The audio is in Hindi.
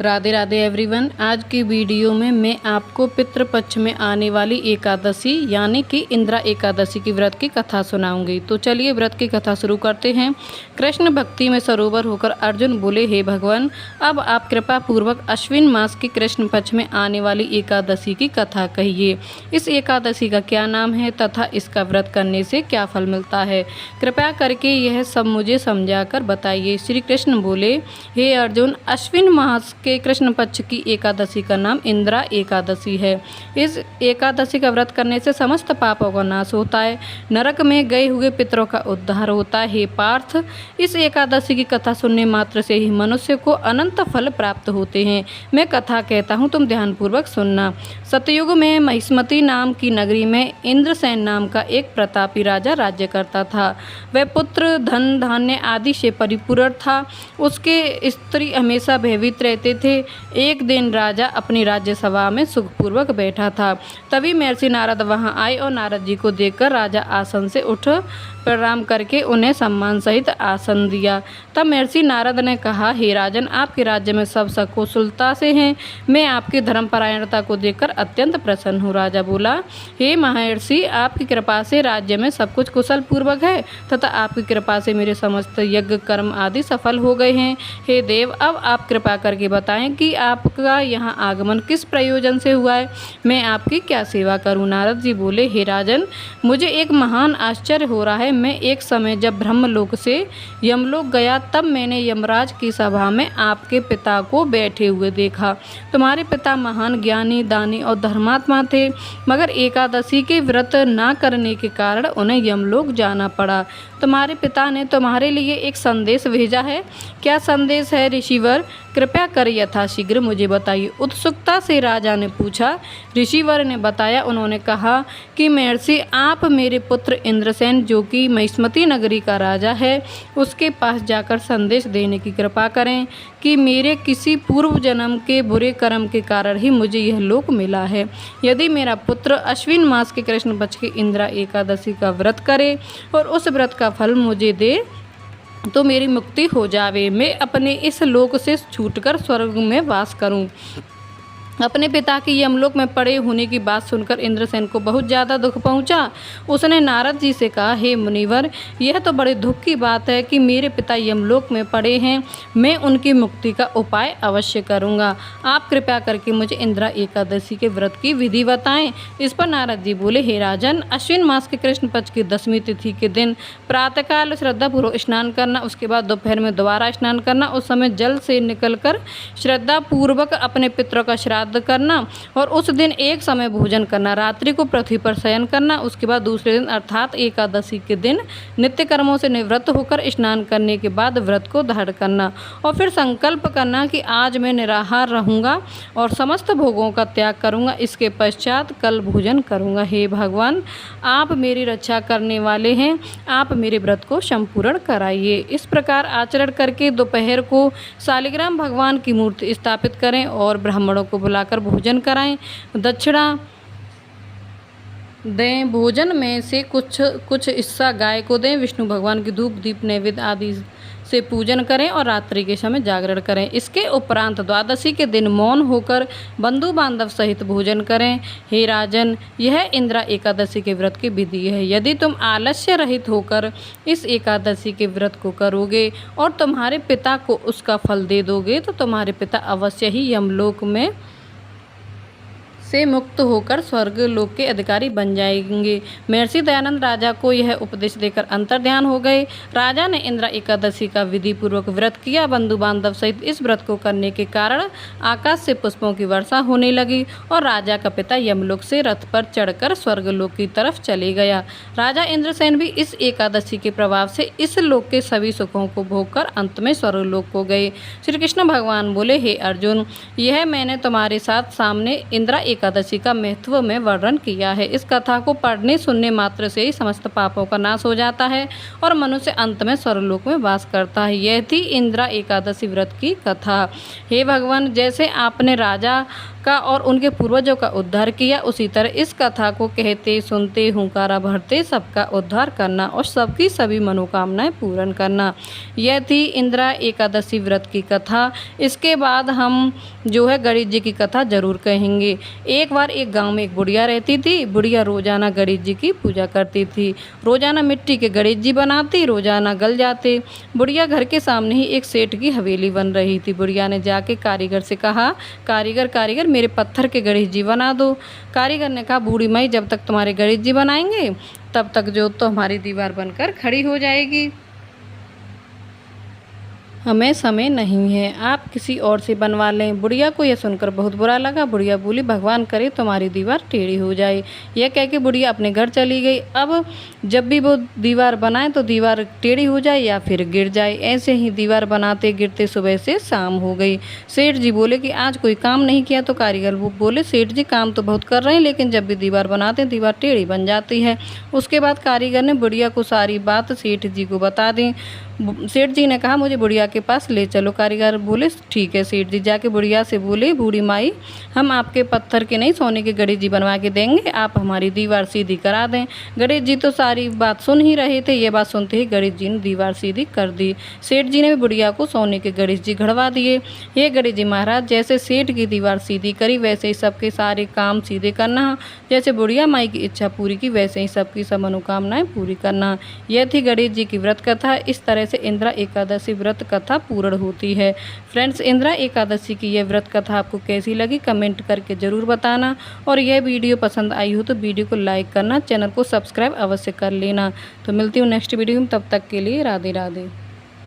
राधे राधे एवरीवन। आज की वीडियो में मैं आपको पितृपक्ष में आने वाली एकादशी यानी कि इंद्रा एकादशी की व्रत की कथा सुनाऊंगी। तो चलिए व्रत की कथा शुरू करते हैं। कृष्ण भक्ति में सरोवर होकर अर्जुन बोले, हे भगवान, अब आप कृपा पूर्वक अश्विन मास की कृष्ण पक्ष में आने वाली एकादशी की कथा कहिए। इस एकादशी का क्या नाम है तथा इसका व्रत करने से क्या फल मिलता है, कृपया करके यह सब मुझे समझाकर बताइए। श्री कृष्ण बोले, हे अर्जुन, अश्विन मास के कृष्ण पक्ष की एकादशी का नाम इंद्रा एकादशी है। इस एकादशी का व्रत करने से समस्त पापों का नाश होता है, नरक में गए हुए पितरों का उद्धार होता है। हे पार्थ, इस एकादशी की कथा सुनने मात्र से ही मनुष्य को अनंत फल प्राप्त होते हैं। मैं कथा कहता हूँ, तुम ध्यानपूर्वक सुनना। सतयुग में महिष्मती नाम की नगरी में इंद्रसेन नाम का एक प्रतापी राजा राज्य करता था। वह पुत्र, धन, धान्य आदि से परिपूर्ण था। उसके स्त्री हमेशा भयभीत रहते थे। एक दिन राजा अपनी राज्यसभा में सुखपूर्वक बैठा था। तभी महर्षि नारद वहां आए और नारद जी को देखकर राजा आसन से उठ प्रणाम करके उन्हें सम्मान सहित आसन दिया। तब महर्षि नारद ने कहा, हे राजन, आपके राज्य में सब सकुशलता से हैं। मैं आपकी धर्मपरायणता को देखकर अत्यंत प्रसन्न हूँ। राजा बोला, हे महर्षि, आपकी कृपा से राज्य में सब कुछ कुशल पूर्वक है तथा आपकी कृपा से मेरे समस्त यज्ञ कर्म आदि सफल हो गए हैं। हे देव, अब आप कृपा करके बताएं कि आपका यहाँ आगमन किस प्रयोजन से हुआ है, मैं आपकी क्या सेवा करूँ। नारद जी बोले, हे राजन, मुझे एक महान आश्चर्य हो रहा है। मैं एक समय जब ब्रह्मलोक से यमलोक गया, तब मैंने यमराज की सभा में आपके पिता को बैठे हुए देखा। तुम्हारे पिता महान ज्ञानी, दानी और धर्मात्मा थे, मगर एकादशी के व्रत न करने के कारण उन्हें यमलोक जाना पड़ा। तुम्हारे पिता ने तुम्हारे लिए एक संदेश भेजा है। क्या संदेश है ऋषिवर, कृपया कर यथाशीघ्र मुझे बताइए। उत्सुकता से राजा ने पूछा। ऋषिवर ने बताया। उन्होंने कहा कि महर्षि, आप मेरे पुत्र इंद्रसेन, जो कि महिष्मती नगरी का राजा है, उसके पास जाकर संदेश देने की कृपा करें कि मेरे किसी पूर्व जन्म के बुरे कर्म के कारण ही मुझे यह लोक मिला है। यदि मेरा पुत्र अश्विन मास के कृष्ण पक्ष की इंद्रा एकादशी का व्रत करे और उस व्रत का फल मुझे दे तो मेरी मुक्ति हो जावे, मैं अपने इस लोक से छूटकर स्वर्ग में वास करूं। अपने पिता की यमलोक में पड़े होने की बात सुनकर इंद्रसेन को बहुत ज़्यादा दुख पहुंचा। उसने नारद जी से कहा, हे मुनिवर, यह तो बड़े दुख की बात है कि मेरे पिता यमलोक में पड़े हैं। मैं उनकी मुक्ति का उपाय अवश्य करूंगा। आप कृपया करके मुझे इंद्रा एकादशी के व्रत की विधि बताएं। इस पर नारद जी बोले, हे राजन, अश्विन मास के कृष्ण पक्ष की 10वीं तिथि के दिन प्रातःकाल श्रद्धापूर्वक स्नान करना, उसके बाद दोपहर में दोबारा स्नान करना, उस समय जल से निकलकर श्रद्धापूर्वक अपने पितरों का श्राद्ध करना और उस दिन एक समय भोजन करना, रात्रि को पृथ्वी पर शयन करना। उसके बाद दूसरे दिन अर्थात एकादशी के दिन नित्य कर्मों से निवृत्त होकर स्नान करने के बाद व्रत को धारण करना और फिर संकल्प करना कि आज मैं निराहार रहूंगा और समस्त भोगों का त्याग करूंगा। इसके पश्चात कल भोजन करूंगा। हे भगवान, आप मेरी रक्षा करने वाले हैं, आप मेरे व्रत को संपूर्ण कराइए। इस प्रकार आचरण करके दोपहर को शालिग्राम भगवान की मूर्ति स्थापित करें और ब्राह्मणों को बुलाकर भोजन कराएं, दक्षिणा दें। भोजन में से कुछ हिस्सा गाय को दें। विष्णु भगवान की धूप, दीप, नैवेद्य आदि से पूजन करें और रात्रि के समय जागरण करें। इसके उपरांत द्वादशी के दिन मौन होकर बंधु बांधव सहित भोजन करें। हे राजन, यह इंद्रा एकादशी के व्रत की विधि है। यदि तुम आलस्य रहित होकर इस एकादशी के व्रत को करोगे और तुम्हारे पिता को उसका फल दे दोगे तो तुम्हारे पिता अवश्य ही यमलोक में से मुक्त होकर स्वर्ग लोक के अधिकारी बन जाएंगे। महर्षि दयानंद राजा को यह उपदेश देकर अंतर्ध्यान हो गए। राजा ने इंद्रा एकादशी का विधि पूर्वक व्रत किया। बंधु बांधव सहित इस व्रत को करने के कारण आकाश से पुष्पों की वर्षा होने लगी और राजा का पिता यमलोक से रथ पर चढ़कर स्वर्ग लोक की तरफ चले गया। राजा इंद्रसेन भी इस एकादशी के प्रभाव से इस लोक के सभी सुखों को भोगकर अंत में स्वर्ग लोक को गए। श्री कृष्ण भगवान बोले, हे अर्जुन, यह मैंने तुम्हारे साथ सामने इंद्रा एकादशी का महत्व में वर्णन किया है। इस कथा को पढ़ने सुनने मात्र से ही समस्त पापों का नाश हो जाता है और मनुष्य अंत में स्वर्गलोक में वास करता है। यह थी इंद्रा एकादशी व्रत की कथा। हे भगवान, जैसे आपने राजा का और उनके पूर्वजों का उद्धार किया, उसी तरह इस कथा को कहते सुनते हुंकारा भरते सबका उद्धार करना और सबकी सभी मनोकामनाएं पूर्ण करना। यह थी इंदिरा एकादशी व्रत की कथा। इसके बाद हम जो है गणेश जी की कथा ज़रूर कहेंगे। एक बार एक गांव में एक बुढ़िया रहती थी। बुढ़िया रोजाना गणेश जी की पूजा करती थी। रोजाना मिट्टी के गणेश जी बनाती, रोजाना गल जाते। बुढ़िया घर के सामने ही एक सेठ की हवेली बन रही थी। बुढ़िया ने जाके कारीगर से कहा, कारीगर कारीगर मेरे पत्थर के गणेश जी बना दो। कारीगर ने कहा, बूढ़ी माई जब तक तुम्हारे गणेश जी बनाएंगे तब तक जो तो हमारी दीवार बनकर खड़ी हो जाएगी, हमें समय नहीं है, आप किसी और से बनवा लें। बुढ़िया को यह सुनकर बहुत बुरा लगा। बुढ़िया बोली, भगवान करे तुम्हारी दीवार टेढ़ी हो जाए। यह कह के बुढ़िया अपने घर चली गई। अब जब भी वो दीवार बनाए तो दीवार टेढ़ी हो जाए या फिर गिर जाए। ऐसे ही दीवार बनाते गिरते सुबह से शाम हो गई। सेठ जी बोले कि आज कोई काम नहीं किया। तो कारीगर वो बोले, सेठ जी काम तो बहुत कर रहे हैं लेकिन जब भी दीवार बनाते हैं दीवार टेढ़ी बन जाती है। उसके बाद कारीगर ने बुढ़िया को सारी बात सेठ जी को बता दी। सेठ जी ने कहा, मुझे बुढ़िया के पास ले चलो। कारीगर बोले, ठीक है। सेठ जी जाके बुढ़िया से बोले, बूढ़ी माई हम आपके पत्थर के नहीं सोने के गणेश जी बनवा के देंगे, आप हमारी दीवार सीधी करा दें। गणेश जी तो सारी बात सुन ही रहे थे। ये बात सुनते ही गणेश जी ने दीवार सीधी कर दी। सेठ जी ने भी बुढ़िया को सोने के गणेश जी गढ़वा दिए। ये गणेश जी महाराज, जैसे सेठ की दीवार सीधी करी वैसे ही सबके सारे काम सीधे करना। जैसे बुढ़िया माई की इच्छा पूरी की वैसे ही सबकी सब मनोकामनाएं पूरी करना। यह थी गणेश जी की व्रत कथा। इस तरह से इंदिरा एकादशी व्रत कथा पूर्ण होती है। फ्रेंड्स, इंदिरा एकादशी की यह व्रत कथा आपको कैसी लगी कमेंट करके ज़रूर बताना। और यह वीडियो पसंद आई हो तो वीडियो को लाइक करना, चैनल को सब्सक्राइब अवश्य कर लेना। तो मिलती हूँ नेक्स्ट वीडियो में, तब तक के लिए राधे राधे।